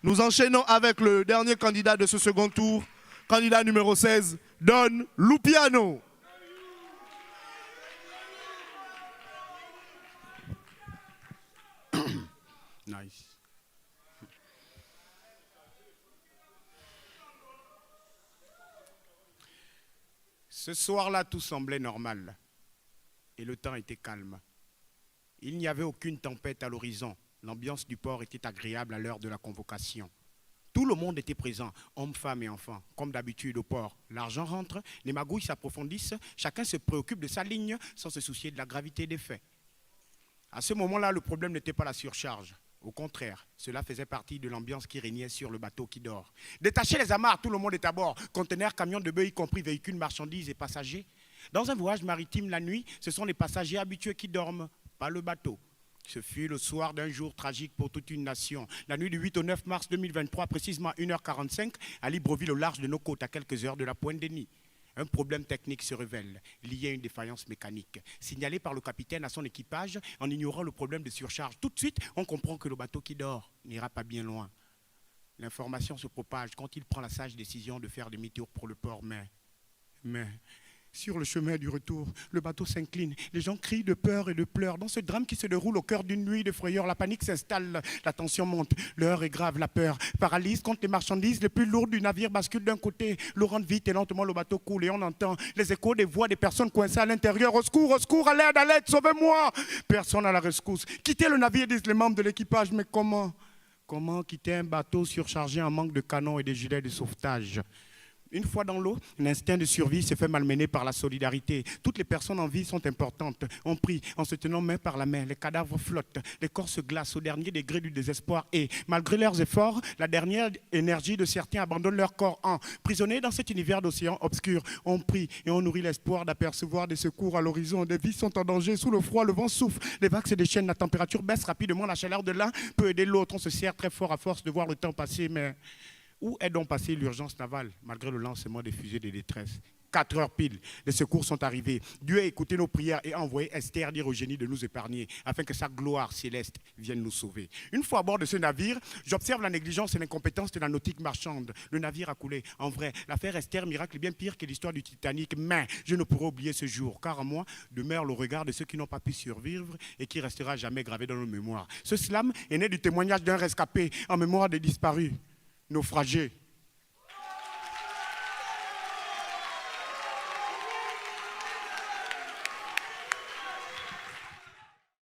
Nous enchaînons avec le dernier candidat de ce second tour, candidat numéro 16, Don Lupiano. Nice. Ce soir-là, tout semblait normal et le temps était calme. Il n'y avait aucune tempête à l'horizon. L'ambiance du port était agréable à l'heure de la convocation. Tout le monde était présent, hommes, femmes et enfants. Comme d'habitude au port, l'argent rentre, les magouilles s'approfondissent, chacun se préoccupe de sa ligne sans se soucier de la gravité des faits. À ce moment-là, le problème n'était pas la surcharge. Au contraire, cela faisait partie de l'ambiance qui régnait sur le bateau qui dort. Détachez les amarres, tout le monde est à bord. Conteneurs, camions de bœufs, y compris véhicules, marchandises et passagers. Dans un voyage maritime la nuit, ce sont les passagers habitués qui dorment, pas le bateau. Ce fut le soir d'un jour tragique pour toute une nation. La nuit du 8 au 9 mars 2023, précisément à 1h45, à Libreville, au large de nos côtes, à quelques heures de la Pointe des Nids. Un problème technique se révèle, lié à une défaillance mécanique, signalé par le capitaine à son équipage en ignorant le problème de surcharge. Tout de suite, on comprend que le bateau qui dort n'ira pas bien loin. L'information se propage quand il prend la sage décision de faire demi-tour pour le port, mais sur le chemin du retour, le bateau s'incline. Les gens crient de peur et de pleurs. Dans ce drame qui se déroule au cœur d'une nuit de frayeur, la panique s'installe, la tension monte. L'heure est grave, la peur paralyse quand les marchandises les plus lourdes du navire basculent d'un côté. L'eau rentre vite et lentement, le bateau coule et on entend les échos des voix des personnes coincées à l'intérieur. Au secours, à l'aide, sauvez-moi! Personne à la rescousse. Quittez le navire, disent les membres de l'équipage. Mais comment? Comment quitter un bateau surchargé en manque de canons et de gilets de sauvetage? Une fois dans l'eau, l'instinct de survie se fait malmener par la solidarité. Toutes les personnes en vie sont importantes. On prie en se tenant main par la main. Les cadavres flottent, les corps se glacent au dernier degré du désespoir. Et malgré leurs efforts, la dernière énergie de certains abandonne leur corps prisonnés dans cet univers d'océan obscur. On prie et on nourrit l'espoir d'apercevoir des secours à l'horizon. Des vies sont en danger. Sous le froid, le vent souffle. Les vagues se déchaînent, la température baisse rapidement. La chaleur de l'un peut aider l'autre. On se serre très fort à force de voir le temps passer, mais où est donc passée l'urgence navale, malgré le lancement des fusées de détresse? 4 heures pile, les secours sont arrivés. Dieu a écouté nos prières et a envoyé Esther dire au génie de nous épargner, afin que sa gloire céleste vienne nous sauver. Une fois à bord de ce navire, j'observe la négligence et l'incompétence de la nautique marchande. Le navire a coulé. En vrai, l'affaire Esther, miracle est bien pire que l'histoire du Titanic, mais je ne pourrai oublier ce jour, car en moi demeure le regard de ceux qui n'ont pas pu survivre et qui restera jamais gravé dans nos mémoires. Ce slam est né du témoignage d'un rescapé en mémoire des disparus, naufragés.